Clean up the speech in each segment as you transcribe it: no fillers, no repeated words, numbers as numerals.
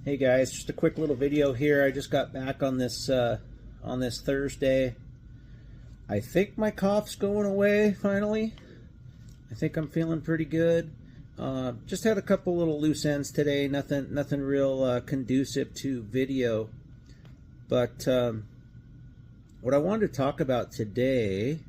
Hey guys, just a quick little video here. I just got back on this Thursday. I think my cough's going away finally. I think I'm feeling pretty good. Just had a couple little loose ends today. Nothing real conducive to video. But what I wanted to talk about today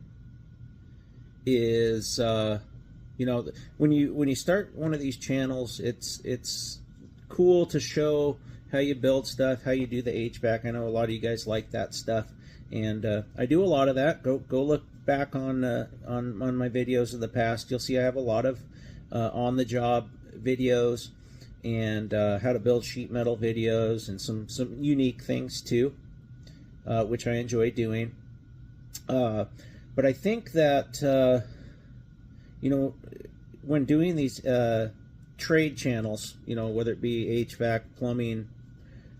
is when you start one of these channels, it's cool to show how you build stuff, how you do the HVAC. I know a lot of you guys like that stuff, and I do a lot of that. Go look back on my videos of the past. You'll see I have a lot of on the job videos and how to build sheet metal videos and some unique things too, which I enjoy doing. But I think that when doing these trade channels, whether it be HVAC, plumbing,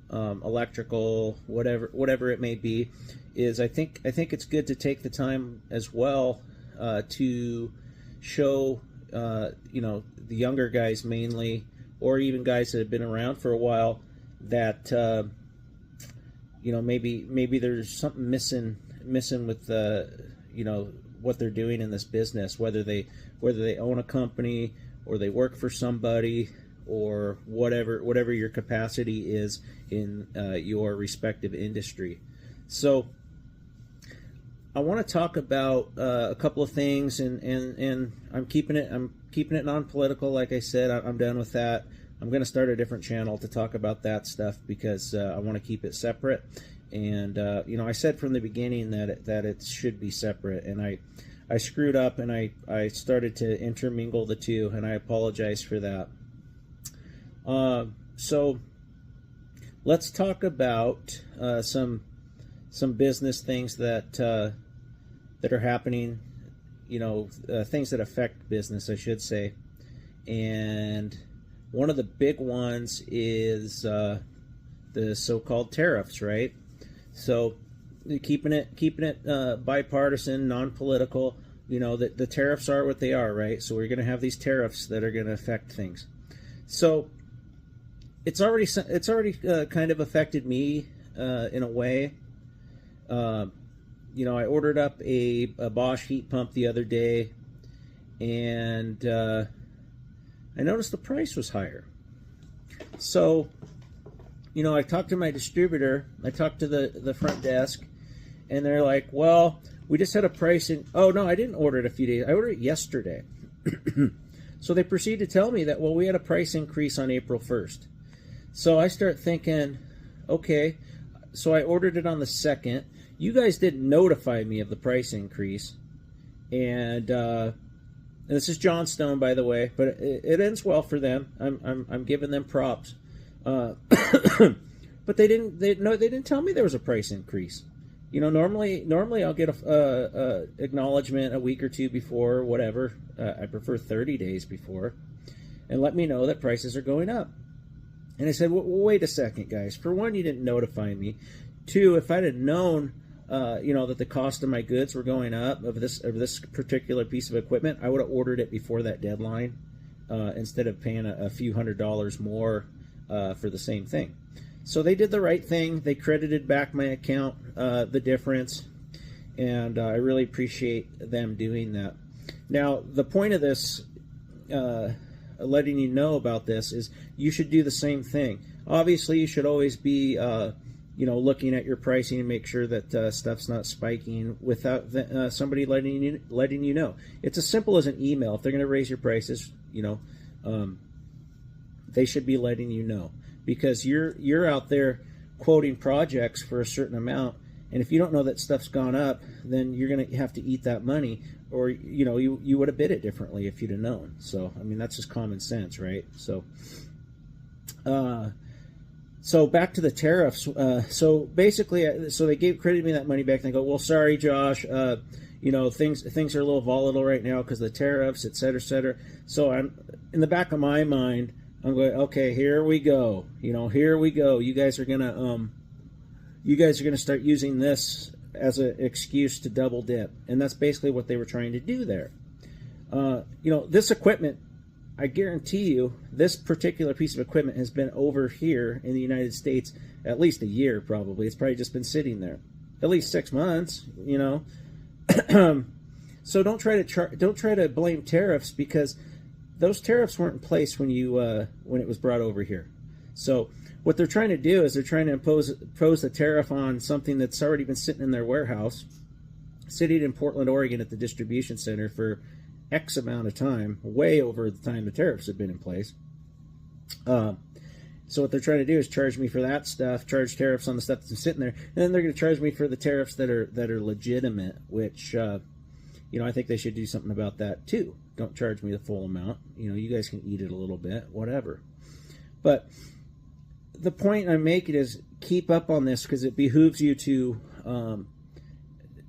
electrical, whatever it may be, is I think it's good to take the time as well to show the younger guys mainly, or even guys that have been around for a while, that maybe there's something missing with what they're doing in this business, whether they own a company or they work for somebody, or whatever your capacity is in your respective industry. So I want to talk about a couple of things, and I'm keeping it non-political. Like I said, I'm done with that. I'm going to start a different channel to talk about that stuff because I want to keep it separate. And I said from the beginning that it should be separate, and I screwed up, and I started to intermingle the two, and I apologize for that. So let's talk about some business things that are happening, things that affect business, I should say. And one of the big ones is the so-called tariffs, right? So keeping it bipartisan, non-political. The tariffs are what they are, right? So we're going to have these tariffs that are going to affect things. So it's already kind of affected me in a way. I ordered up a Bosch heat pump the other day, and I noticed the price was higher. So I talked to my distributor. I talked to the front desk, and they're like, well, we just had a price in... Oh, no, I didn't order it a few days. I ordered it yesterday. So they proceed to tell me that, well, we had a price increase on April 1st. So I start thinking, okay, so I ordered it on the 2nd. You guys didn't notify me of the price increase. And this is Johnstone, by the way, but it ends well for them. I'm giving them props. But they didn't tell me there was a price increase. Normally I'll get a acknowledgement a week or two before, whatever. I prefer 30 days before, and let me know that prices are going up. And I said, well, wait a second, guys. For one, you didn't notify me. Two, if I'd have known, that the cost of my goods were going up of this particular piece of equipment, I would have ordered it before that deadline, instead of paying a few $100s more for the same thing. So they did the right thing. They credited back my account the difference, and I really appreciate them doing that. Now, the point of this, letting you know about this, is you should do the same thing. Obviously, you should always be looking at your pricing and make sure that stuff's not spiking without somebody letting you know. It's as simple as an email. If they're going to raise your prices, they should be letting you know, because you're out there quoting projects for a certain amount, and if you don't know that stuff's gone up, then you're going to have to eat that money, or you would have bid it differently if you'd have known. So I mean, that's just common sense, right? So back to the tariffs. So basically, they credited me that money back, and they go, well, sorry, Josh, things are a little volatile right now because of the tariffs, et cetera, et cetera. So I'm in the back of my mind, I'm going, okay, here we go. Here we go. You guys are gonna start using this as an excuse to double dip, and that's basically what they were trying to do there. This equipment I guarantee you this particular piece of equipment has been over here in the United States at least a year, probably. It's probably just been sitting there at least 6 months, you know. So don't try to blame tariffs, because those tariffs weren't in place when it was brought over here. So what they're trying to do is they're trying to impose a tariff on something that's already been sitting in their warehouse, sitting in Portland, Oregon at the distribution center for X amount of time, way over the time the tariffs have been in place. So what they're trying to do is charge me for that stuff, charge tariffs on the stuff that's sitting there, and then they're going to charge me for the tariffs that are legitimate, which you know, I think they should do something about that too. Don't charge me the full amount. You know, you guys can eat it a little bit, whatever. But the point I'm making is keep up on this, because it behooves you to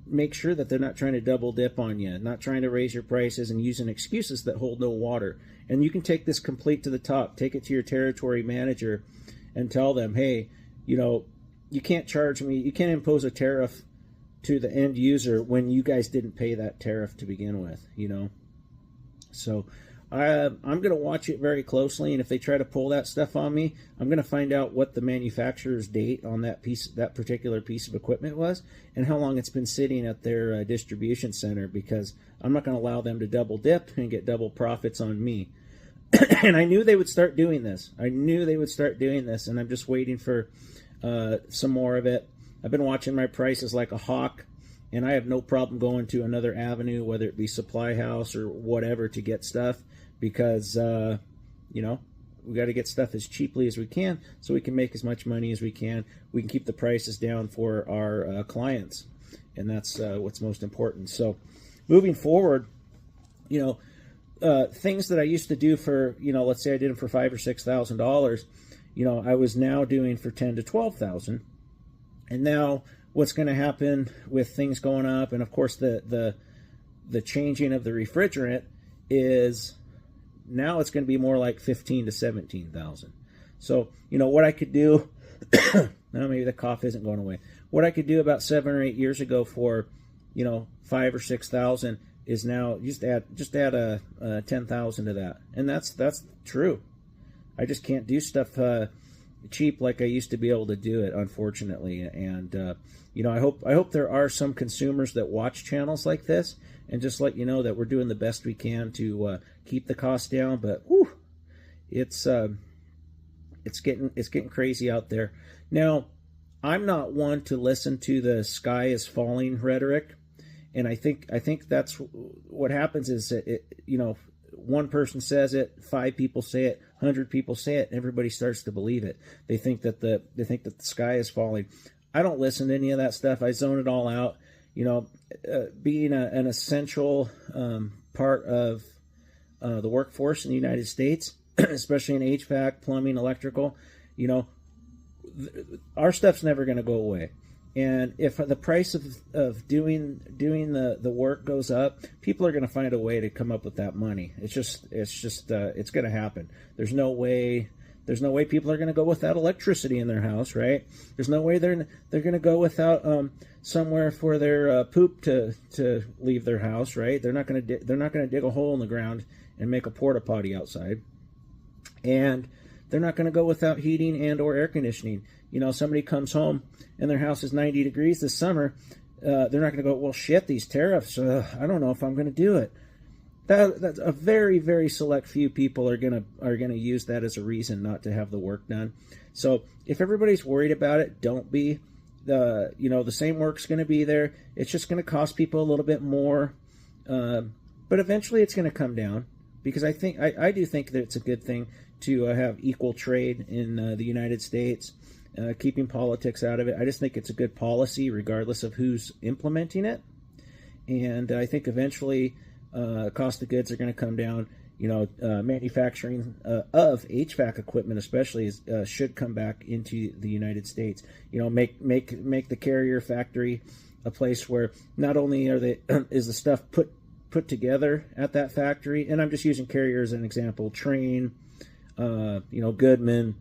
make sure that they're not trying to double dip on you, not trying to raise your prices and using excuses that hold no water. And you can take this complete to the top. Take it to your territory manager and tell them, hey, you know, you can't charge me, you can't impose a tariff to the end user when you guys didn't pay that tariff to begin with, you know. So I'm going to watch it very closely, and if they try to pull that stuff on me, I'm going to find out what the manufacturer's date on that particular piece of equipment was, and how long it's been sitting at their distribution center, because I'm not going to allow them to double dip and get double profits on me. And I knew they would start doing this. And I'm just waiting for some more of it. I've been watching my prices like a hawk, and I have no problem going to another avenue, whether it be Supply House or whatever, to get stuff, because you know, we got to get stuff as cheaply as we can so we can make as much money as we can. We can keep the prices down for our clients, and that's what's most important. So moving forward, you know, things that I used to do for, you know, let's say I did them for $5,000 or $6,000, you know, I was now doing for $10,000 to $12,000. And now what's going to happen with things going up, and of course the changing of the refrigerant, is now it's going to be more like $15,000 to $17,000. So, you know, what I could do, now maybe the cough isn't going away. What I could do about 7 or 8 years ago for, you know, $5,000 or $6,000 is now just add a $10,000 to that, and that's true. I just can't do stuff cheap like I used to be able to do it, unfortunately. And you know, I hope there are some consumers that watch channels like this and just let you know that we're doing the best we can to keep the cost down. But whew, it's getting crazy out there. Now, I'm not one to listen to the sky is falling rhetoric, and I think that's what happens is that you know, one person says it, 5 people say it, 100 people say it, and everybody starts to believe it. They think that the sky is falling. I don't listen to any of that stuff. I zone it all out. You know, being an essential part of the workforce in the United States, especially in HVAC, plumbing, electrical, you know, our stuff's never going to go away. And if the price of doing the work goes up, people are going to find a way to come up with that money. It's going to happen. There's no way people are going to go without electricity in their house, right? There's no way they're going to go without somewhere for their poop to leave their house, right? They're not going to dig a hole in the ground and make a porta potty outside, and they're not going to go without heating and or air conditioning. You know, somebody comes home and their house is 90 degrees this summer, they're not going to go, well, shit, these tariffs, I don't know if I'm going to do it. That's a very, very select few people are going to use that as a reason not to have the work done. So if everybody's worried about it, don't be. You know, the same work's going to be there. It's just going to cost people a little bit more, but eventually it's going to come down, because I do think that it's a good thing to have equal trade in the United States. Keeping politics out of it. I just think it's a good policy regardless of who's implementing it. And I think eventually cost of goods are going to come down. You know, manufacturing of HVAC equipment especially should come back into the United States. You know, make the Carrier factory a place where not only is the stuff put together at that factory, and I'm just using Carrier as an example, Trane, you know, Goodman,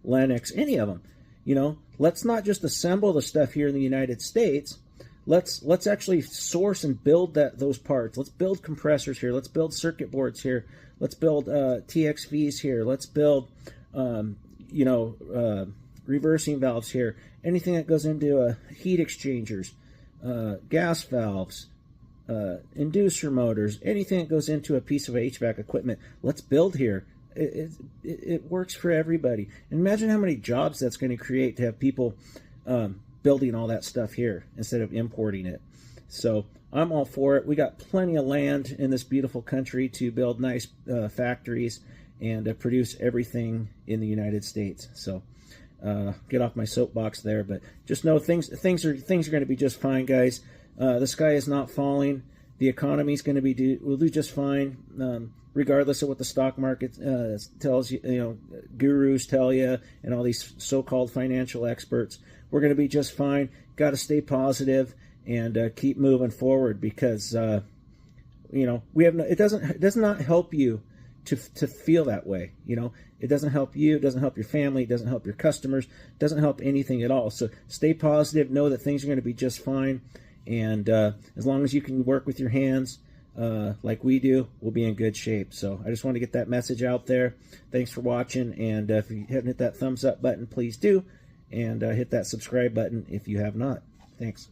Lennox, any of them. You know, let's not just assemble the stuff here in the United States. let's actually source and build those parts. Let's build compressors here. Let's build circuit boards here. Let's build TXVs here. Let's build reversing valves here. Anything that goes into heat exchangers, gas valves, inducer motors, anything that goes into a piece of HVAC equipment, let's build here. It works for everybody. And imagine how many jobs that's going to create to have people building all that stuff here instead of importing it. So I'm all for it. We got plenty of land in this beautiful country to build nice factories and produce everything in the United States. So get off my soapbox there, but just know things are going to be just fine, guys. The sky is not falling. The economy is going to will do just fine, regardless of what the stock market tells you. Gurus tell you, and all these so-called financial experts. We're going to be just fine. Got to stay positive and keep moving forward, because we have it does not help you to feel that way. It doesn't help you. It doesn't help your family. It doesn't help your customers. It doesn't help anything at all. So stay positive. Know that things are going to be just fine. And as long as you can work with your hands like we do, we'll be in good shape. So I just want to get that message out there. Thanks for watching. And if you haven't hit that thumbs up button, please do. And hit that subscribe button if you have not. Thanks.